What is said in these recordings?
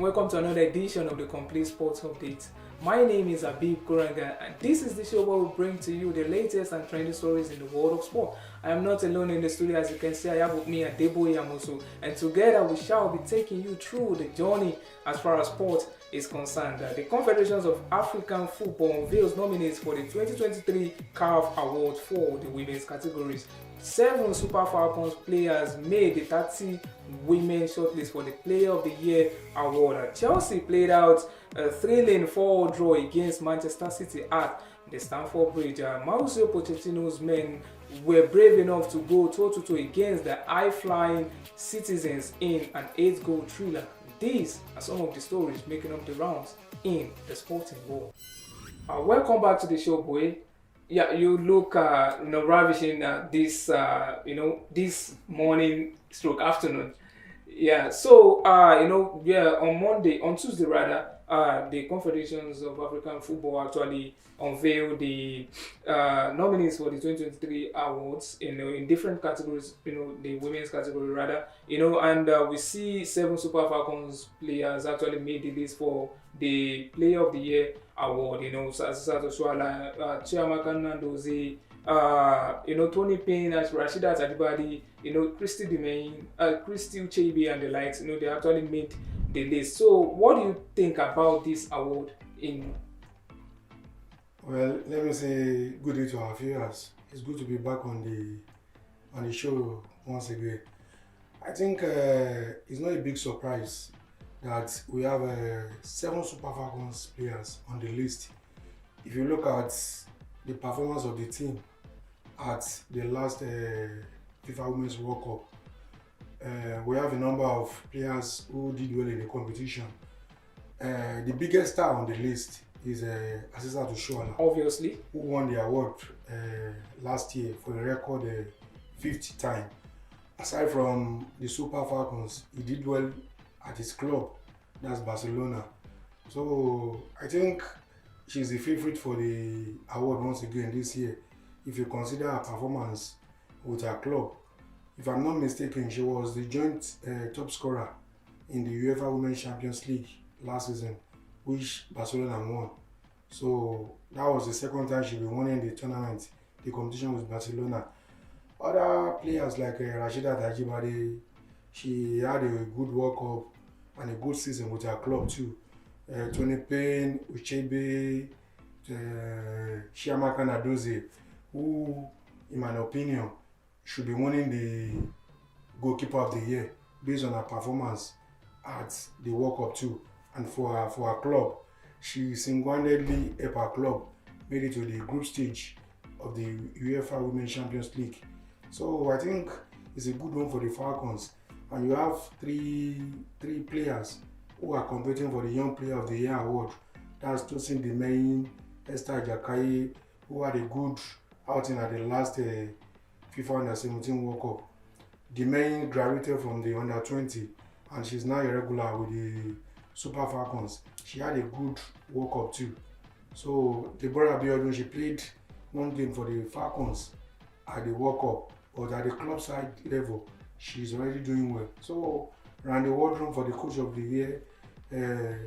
Welcome to another edition of the Complete Sports Update. My name is Abib Kuranga, and this is the show where we bring to you the latest and trending stories in the world of sport. I am not alone in the studio, as you can see. I have with me Adeboye Amosu, and together we shall be taking you through the journey as far as sport is concerned. The Confederations of African Football unveils nominees for the 2023 CAF Award for the women's categories. 7 Super Falcons players made the 30 women shortlist for the Player of the Year award. Chelsea played out a thrilling 4-4 draw against Manchester City at the Stamford Bridge. Mauricio Pochettino's men were brave enough to go toe-to-toe against the high-flying Citizens in an 8-goal thriller. These are some of the stories making up the rounds in the sporting world. Welcome back to the show, boy. Yeah, you look ravishing this this morning stroke afternoon. Yeah, so on Tuesday rather, the Confederations of African Football actually unveiled the nominees for the 2023 awards in different categories, the women's category rather, and we see 7 Super Falcons players actually made the list for the Player of the Year award, Sato Swala, Chiamaka Nandozie, Tony Payne, Rashida Tadibadi, Christy Demehin, Christy Ucheibe and the likes, they actually made the list. So what do you think about this award Well, let me say good day to our viewers. It's good to be back on the show once again. I think it's not a big surprise that we have 7 Super Falcons players on the list. If you look at the performance of the team at the last FIFA Women's World Cup, we have a number of players who did well in the competition. The biggest star on the list is Asisat Oshoala, obviously, who won the award last year for a record 50th time. Aside from the Super Falcons, he did well at his club, that's Barcelona. So I think she's the favorite for the award once again this year. If you consider her performance with her club, if I'm not mistaken, she was the joint top scorer in the UEFA Women's Champions League last season, which Barcelona won. So that was the second time she'll be winning the tournament, the competition with Barcelona. Other players like Rashida Tajibade, she had a good World Cup and a good season with her club too. Tony Payne, Ucheibe, Chiamaka Nandozie, who, in my opinion, should be winning the Goalkeeper of the Year based on her performance at the World Cup too. And for her club, she single-handedly helped her club made it to the group stage of the UEFA Women's Champions League. So I think it's a good one for the Falcons. And you have three players who are competing for the Young Player of the Year award. That's Tosin Demehin, Esther Ajakaye, who had a good outing at the last FIFA Under-17 World Cup. Demehin graduated from the Under-20 and she's now a regular with the Super Falcons. She had a good World Cup too. So Abiodun, she played one game for the Falcons at the World Cup, but at the club side level, she's already doing well. So Randy Wardrum for the Coach of the Year,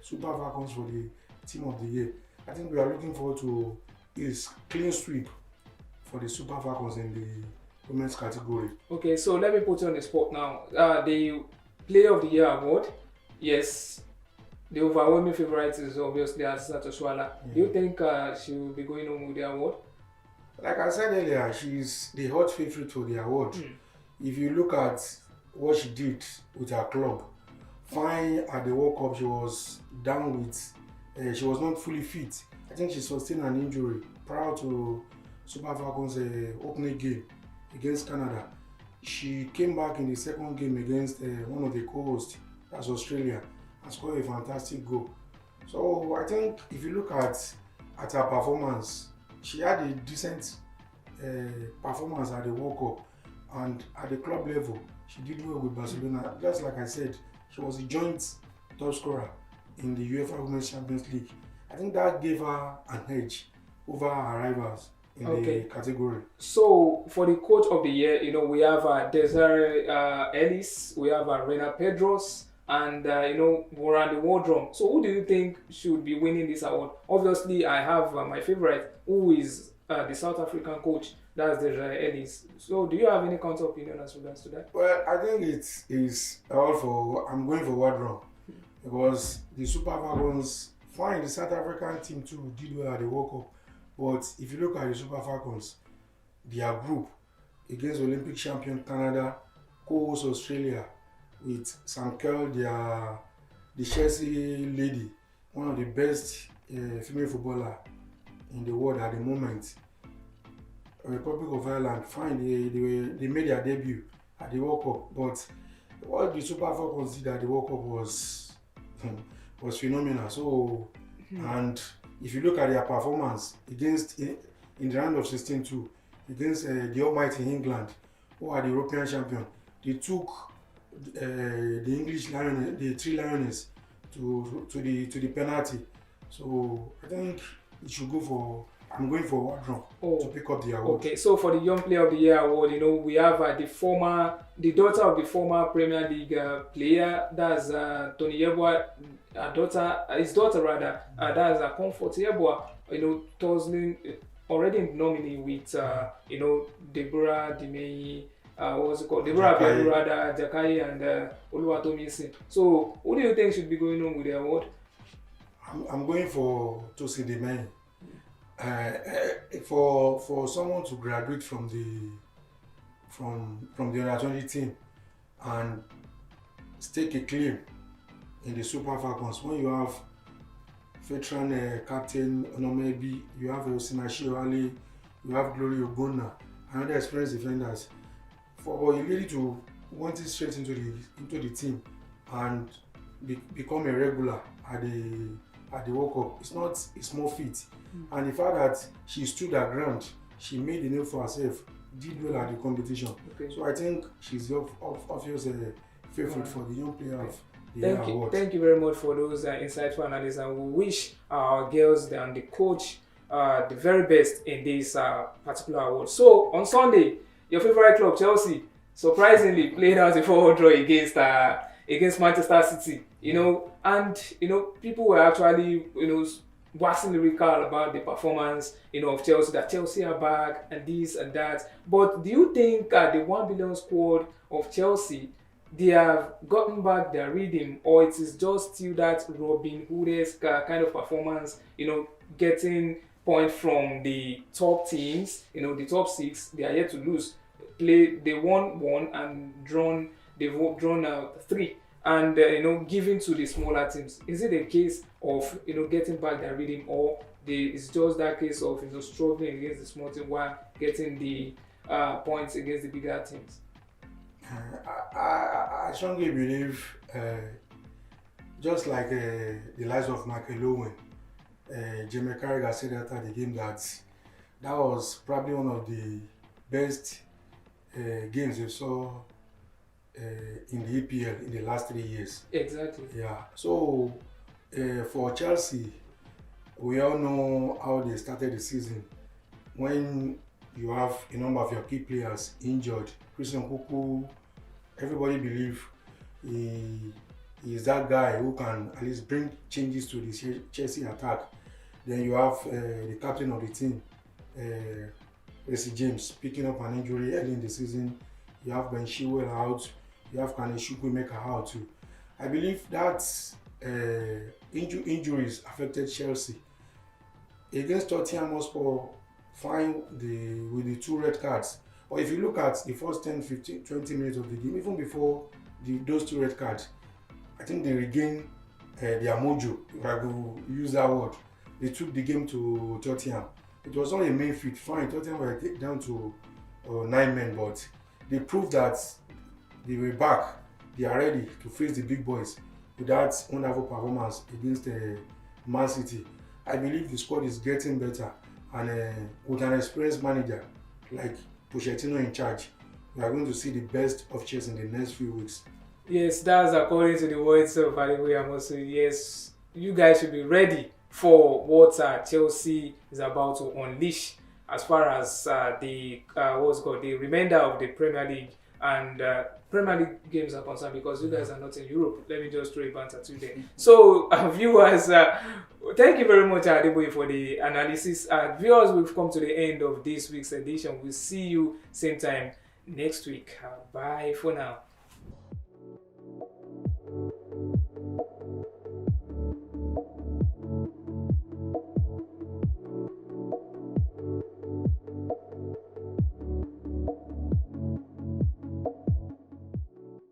Super Falcons for the Team of the Year. I think we are looking forward to his clean sweep for the Super Falcons in the women's category. Okay, so let me put you on the spot now. The Player of the Year award, yes, the overwhelming favorite is obviously Asisat Oshoala. Do you think she will be going home with the award? Like I said earlier, she's the hot favorite for the award. If you look at what she did with her club, fine at the World Cup, she was down with, she was not fully fit. I think she sustained an injury prior to Super Falcons' opening game against Canada. She came back in the second game against one of the co-hosts, that's Australia, and scored a fantastic goal. So I think if you look at her performance, she had a decent performance at the World Cup, and at the club level, she did well with Barcelona. Just like I said, she was a joint top scorer in the UEFA Women's Champions League. I think that gave her an edge over her rivals in the category. So for the Coach of the Year, we have Desiree Ellis, we have Rena Pedros, and we're on the war drum. So who do you think should be winning this award? Obviously, I have my favorite, who is the South African coach. That's the Ellis. So do you have any counter opinion as regards to that? Well, I think it is all for. I'm going for Wadron because the Super Falcons, fine, the South African team too did well at the World Cup. But if you look at the Super Falcons, their group against Olympic champion Canada, co-host Australia, with Sam Kerr, the Chelsea lady, one of the best female footballer in the world at the moment. Republic of Ireland, fine, they made their debut at the World Cup, but what the Super Falcons did at the World Cup was phenomenal. So, and if you look at their performance against in the round of 16 too, against the almighty England, who are the European champion, they took the English Lions, the three Lions, to the penalty. So I think it should go for. I'm going for Wadron to pick up the award. Okay, so for the Young Player of the Year award, we have the daughter of the former Premier League player, that's Tony Yeboah, his daughter rather, that's Comfort Yeboah, tussling, already nominee with, Deborah Demehin, what's it called? Deborah Abiodun, Ajakaye, and Oluwatomisin. So, who do you think should be going on with the award? I'm going for Tosin Demehin. For someone to graduate from the under 20 team and stake a claim in the Super Falcons, when you have veteran captain Onomebi, you have Osinachi Oale, you have Glory Ogonna, and other experienced defenders, for a lady to want it straight into the team and become a regular at the World Cup, it's not a small feat. And the fact that she stood her ground, she made the name for herself, did well at the competition. Okay. So I think she's the obvious favorite for the Young Player of the Year award. Thank you very much for those insightful analysis, and we wish our girls and the coach the very best in this particular award. So on Sunday, your favorite club, Chelsea, surprisingly played out a 4-4 draw against Manchester City. And people were actually waxing lyrical about the performance of Chelsea, that Chelsea are back and this and that. But do you think the 1 billion squad of Chelsea, they have gotten back their rhythm, or it is just still that Robin Hood-esque kind of performance, getting points from the top teams, the top 6, they are yet to lose. They won 1 and they've drawn 3. And giving to the smaller teams. Is it a case of getting back their rhythm, or it's just that case of struggling against the small team while getting the points against the bigger teams? I strongly believe, just like the likes of Michael Owen, Jamie Carragher said after the game that was probably one of the best games they saw in the EPL in the last 3 years. Exactly. Yeah. So for Chelsea, we all know how they started the season. When you have a number of your key players injured, Christian Kuku, everybody believe he is that guy who can at least bring changes to the Chelsea attack. Then you have the captain of the team, Reece James, picking up an injury early in the season. You have Ben Chilwell out. You have Kane Chukwuemeka out too. I believe that injuries affected Chelsea. Against Tottenham Hotspur, fine with the 2 red cards. But if you look at the first 10, 15, 20 minutes of the game, even before those 2 red cards, I think they regained their mojo, if I could use that word. They took the game to Tottenham. It was not a main feat. Fine, Tottenham were down to 9 men, but they proved that they were back. They are ready to face the big boys with that wonderful performance against Man City. I believe the squad is getting better, and with an experienced manager like Pochettino in charge, we are going to see the best of Chelsea in the next few weeks. Yes, that's according to the words of Adebayo also. Yes, you guys should be ready for what Chelsea is about to unleash as far as the remainder of the Premier League and Premier League games are concerned, because you guys are not in Europe. Let me just throw a banter to you there. So, viewers, thank you very much, Adeboye, for the analysis. Viewers, we've come to the end of this week's edition. We'll see you same time next week. Bye for now.